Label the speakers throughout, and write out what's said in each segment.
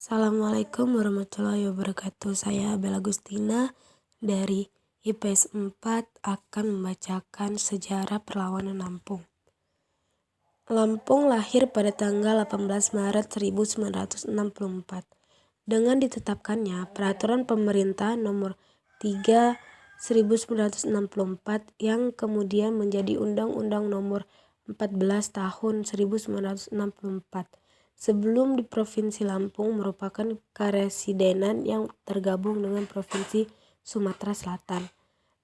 Speaker 1: Assalamualaikum warahmatullahi wabarakatuh. Saya Bella Agustina dari IPS 4 akan membacakan sejarah perlawanan Lampung. Lampung lahir pada tanggal 18 Maret 1964 dengan ditetapkannya Peraturan Pemerintah Nomor 3 1964 yang kemudian menjadi Undang-Undang Nomor 14 Tahun 1964. Sebelum di Provinsi Lampung merupakan karesidenan yang tergabung dengan Provinsi Sumatera Selatan.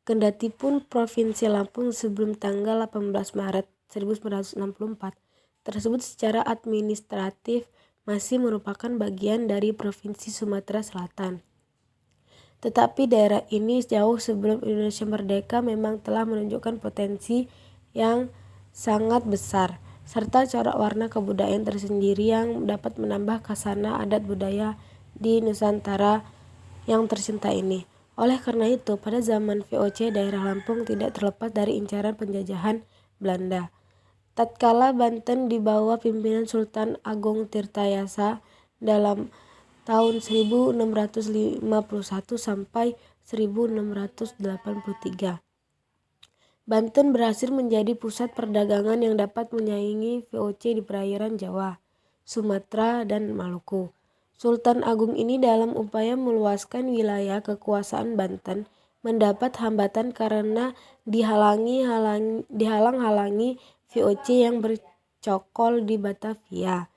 Speaker 1: Kendatipun Provinsi Lampung sebelum tanggal 18 Maret 1964 tersebut secara administratif masih merupakan bagian dari Provinsi Sumatera Selatan. Tetapi daerah ini jauh sebelum Indonesia merdeka memang telah menunjukkan potensi yang sangat besar serta corak warna kebudayaan tersendiri yang dapat menambah khasana adat budaya di Nusantara yang tercinta ini. Oleh karena itu, pada zaman VOC daerah Lampung tidak terlepas dari incaran penjajahan Belanda. Tatkala Banten di bawah pimpinan Sultan Agung Tirtayasa dalam tahun 1651 sampai 1683. Banten berhasil menjadi pusat perdagangan yang dapat menyaingi VOC di perairan Jawa, Sumatera, dan Maluku. Sultan Agung ini dalam upaya meluaskan wilayah kekuasaan Banten mendapat hambatan karena dihalang-halangi VOC yang bercokol di Batavia.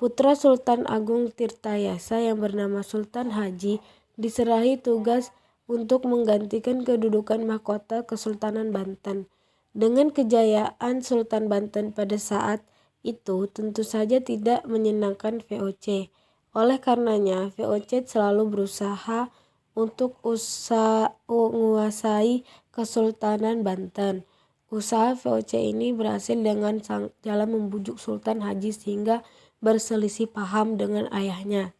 Speaker 1: Putra Sultan Agung Tirtayasa yang bernama Sultan Haji diserahi tugas untuk menggantikan kedudukan mahkota Kesultanan Banten. Dengan kejayaan Sultan Banten pada saat itu tentu saja tidak menyenangkan VOC. Oleh karenanya VOC selalu berusaha untuk menguasai Kesultanan Banten. Usaha VOC ini berhasil dengan jalan membujuk Sultan Haji sehingga berselisih paham dengan ayahnya,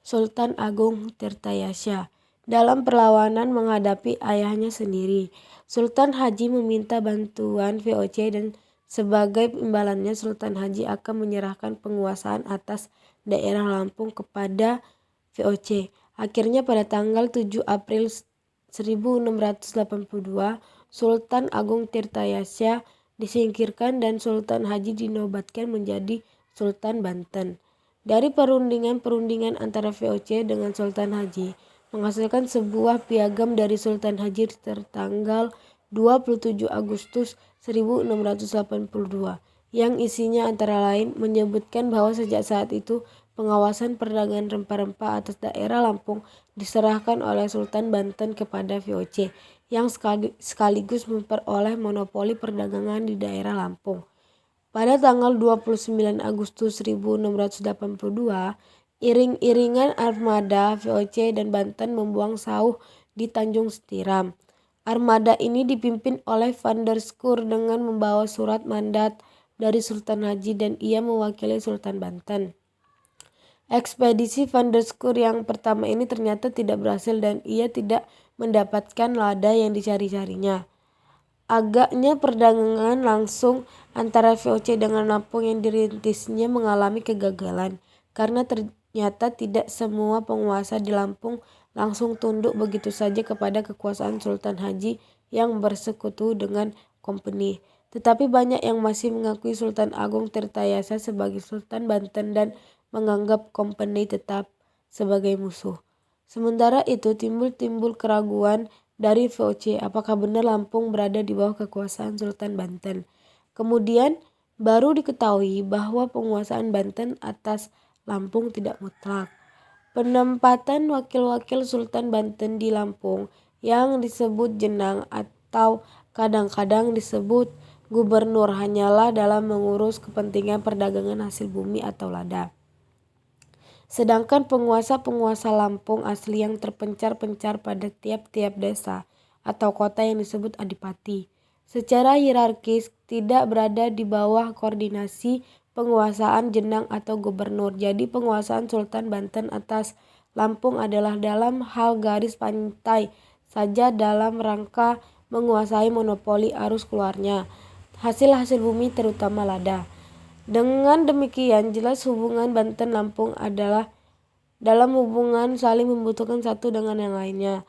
Speaker 1: Sultan Agung Tirtayasa, dalam perlawanan menghadapi ayahnya sendiri. Sultan Haji meminta bantuan VOC dan sebagai imbalannya Sultan Haji akan menyerahkan penguasaan atas daerah Lampung kepada VOC. Akhirnya pada tanggal 7 April 1682, Sultan Agung Tirtayasa disingkirkan dan Sultan Haji dinobatkan menjadi Sultan Banten. Dari perundingan antara VOC dengan Sultan Haji menghasilkan sebuah piagam dari Sultan Haji tertanggal 27 Agustus 1682 yang isinya antara lain menyebutkan bahwa sejak saat itu pengawasan perdagangan rempah-rempah atas daerah Lampung diserahkan oleh Sultan Banten kepada VOC yang sekaligus memperoleh monopoli perdagangan di daerah Lampung. Pada tanggal 29 Agustus 1682, iring-iringan armada VOC dan Banten membuang sauh di Tanjung Setiram. Armada ini dipimpin oleh Van der Schuur dengan membawa surat mandat dari Sultan Haji dan ia mewakili Sultan Banten. Ekspedisi Van der Schuur yang pertama ini ternyata tidak berhasil dan ia tidak mendapatkan lada yang dicari-carinya. Agaknya perdagangan langsung antara VOC dengan Lampung yang dirintisnya mengalami kegagalan karena ternyata tidak semua penguasa di Lampung langsung tunduk begitu saja kepada kekuasaan Sultan Haji yang bersekutu dengan Company. Tetapi banyak yang masih mengakui Sultan Agung Tirtayasa sebagai Sultan Banten dan menganggap Company tetap sebagai musuh. Sementara itu timbul keraguan dari VOC apakah benar Lampung berada di bawah kekuasaan Sultan Banten. Kemudian baru diketahui bahwa penguasaan Banten atas Lampung tidak mutlak. Penempatan wakil-wakil Sultan Banten di Lampung yang disebut jenang atau kadang-kadang disebut gubernur hanyalah dalam mengurus kepentingan perdagangan hasil bumi atau lada. Sedangkan penguasa-penguasa Lampung asli yang terpencar-pencar pada tiap-tiap desa atau kota yang disebut adipati, secara hierarkis tidak berada di bawah koordinasi penguasaan jenang atau gubernur. Jadi penguasaan Sultan Banten atas Lampung adalah dalam hal garis pantai saja dalam rangka menguasai monopoli arus keluarnya hasil-hasil bumi terutama lada. Dengan demikian jelas hubungan Banten-Lampung adalah dalam hubungan saling membutuhkan satu dengan yang lainnya.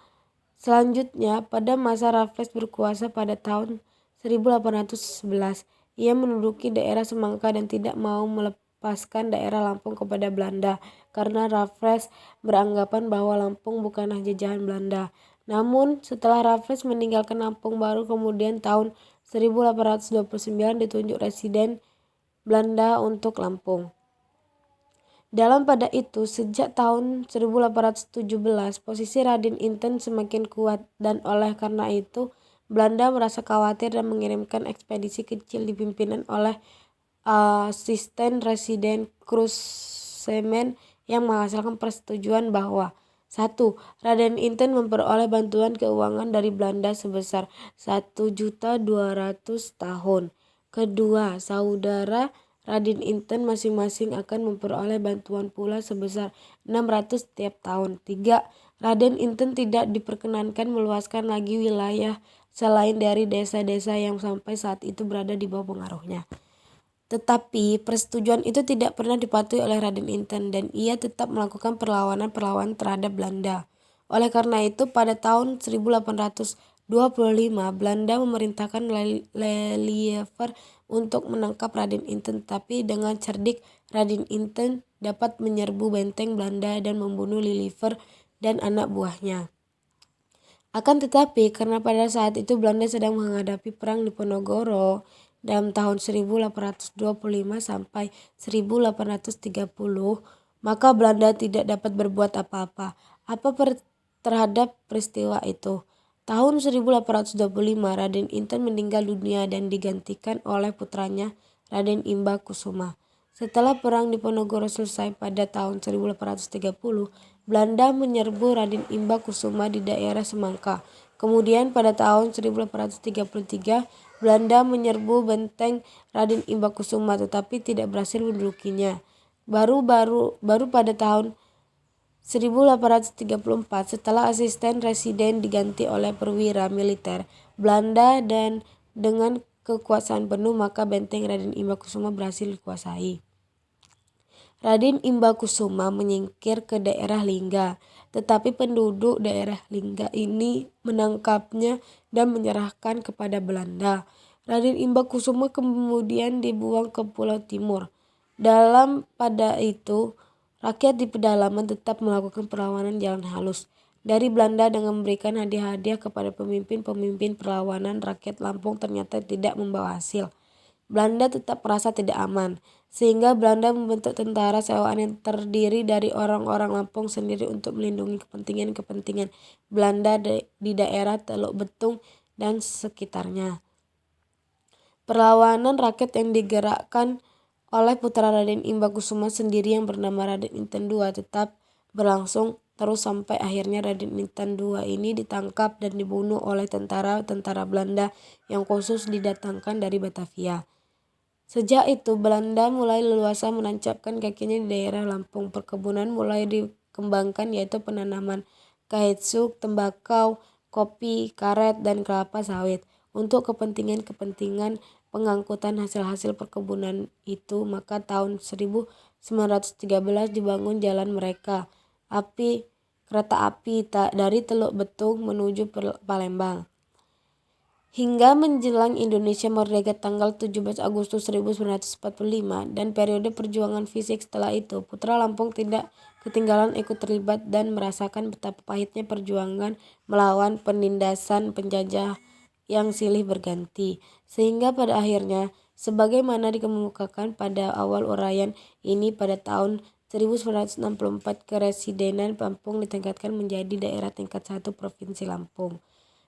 Speaker 1: Selanjutnya, pada masa Raffles berkuasa pada tahun 1811, ia menduduki daerah Semangka dan tidak mau melepaskan daerah Lampung kepada Belanda karena Raffles beranggapan bahwa Lampung bukanlah jajahan Belanda. Namun, setelah Raffles meninggalkan Lampung, baru kemudian tahun 1829 ditunjuk residen Belanda untuk Lampung. Dalam pada itu, sejak tahun 1817, posisi Raden Inten semakin kuat dan oleh karena itu, Belanda merasa khawatir dan mengirimkan ekspedisi kecil dipimpinan oleh asisten residen Kruseman yang menghasilkan persetujuan bahwa 1. Raden Inten memperoleh bantuan keuangan dari Belanda sebesar 1.200.000 tahun. Kedua, saudara Raden Inten masing-masing akan memperoleh bantuan pula sebesar 600 tiap tahun. 3. Raden Inten tidak diperkenankan meluaskan lagi wilayah selain dari desa-desa yang sampai saat itu berada di bawah pengaruhnya. Tetapi persetujuan itu tidak pernah dipatuhi oleh Raden Inten dan ia tetap melakukan perlawanan terhadap Belanda. Oleh karena itu, pada tahun 1825, Belanda memerintahkan Lelievre untuk menangkap Raden Inten, tapi dengan cerdik Raden Inten dapat menyerbu benteng Belanda dan membunuh Lelievre dan anak buahnya. Akan tetapi, karena pada saat itu Belanda sedang menghadapi perang di Ponorogo dalam tahun 1825 sampai 1830, maka Belanda tidak dapat berbuat apa-apa terhadap peristiwa itu. Tahun 1825, Raden Inten meninggal dunia dan digantikan oleh putranya Raden Imba Kusuma. Setelah perang di Ponorogo selesai pada tahun 1830, Belanda menyerbu Raden Imba Kusuma di daerah Semangka. Kemudian pada tahun 1833, Belanda menyerbu benteng Raden Imba Kusuma tetapi tidak berhasil mendudukinya. Baru pada tahun 1834, setelah asisten residen diganti oleh perwira militer Belanda dan dengan kekuasaan penuh, maka benteng Raden Imba Kusuma berhasil dikuasai. Raden Imba Kusuma menyingkir ke daerah Lingga, tetapi penduduk daerah Lingga ini menangkapnya dan menyerahkan kepada Belanda. Raden Imba Kusuma kemudian dibuang ke Pulau Timur. Pada itu, rakyat di pedalaman tetap melakukan perlawanan jalan halus dari Belanda dengan memberikan hadiah-hadiah kepada pemimpin-pemimpin perlawanan. Rakyat Lampung ternyata tidak membawa hasil. Belanda tetap merasa tidak aman, sehingga Belanda membentuk tentara sewaan yang terdiri dari orang-orang Lampung sendiri untuk melindungi kepentingan-kepentingan Belanda di daerah Teluk Betung dan sekitarnya. Perlawanan rakyat yang digerakkan oleh putra Raden Imba Kusuma sendiri yang bernama Raden Inten II tetap berlangsung terus sampai akhirnya Raden Inten II ini ditangkap dan dibunuh oleh tentara-tentara Belanda yang khusus didatangkan dari Batavia. Sejak itu Belanda mulai leluasa menancapkan kakinya di daerah Lampung. Perkebunan mulai dikembangkan, yaitu penanaman kahitsuk, tembakau, kopi, karet, dan kelapa sawit. Untuk kepentingan pengangkutan hasil-hasil perkebunan itu, maka tahun 1913 dibangun jalan kereta api dari Teluk Betung menuju Palembang. Hingga menjelang Indonesia merdeka tanggal 17 Agustus 1945 dan periode perjuangan fisik setelah itu, putra Lampung tidak ketinggalan ikut terlibat dan merasakan betapa pahitnya perjuangan melawan penindasan penjajah yang silih berganti. Sehingga pada akhirnya, sebagaimana dikemukakan pada awal uraian ini, pada tahun 1964 Keresidenan Lampung ditingkatkan menjadi daerah tingkat 1 Provinsi Lampung.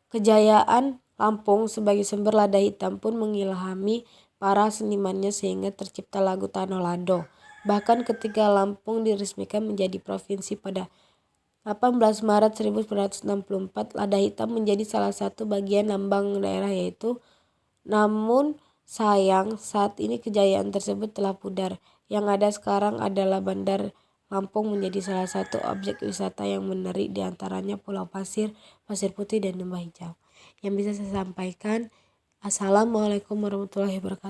Speaker 1: Kejayaan Lampung sebagai sumber lada hitam pun mengilhami para senimannya sehingga tercipta lagu Tanah Lado. Bahkan ketika Lampung diresmikan menjadi provinsi pada 18 Maret 1964, lada hitam menjadi salah satu bagian lambang daerah yaitu. Namun sayang saat ini kejayaan tersebut telah pudar. Yang ada sekarang adalah Bandar Lampung menjadi salah satu objek wisata yang menarik, diantaranya Pulau Pasir, Pasir Putih, dan Lembah Hijau. Yang bisa saya sampaikan, Assalamualaikum warahmatullahi wabarakatuh.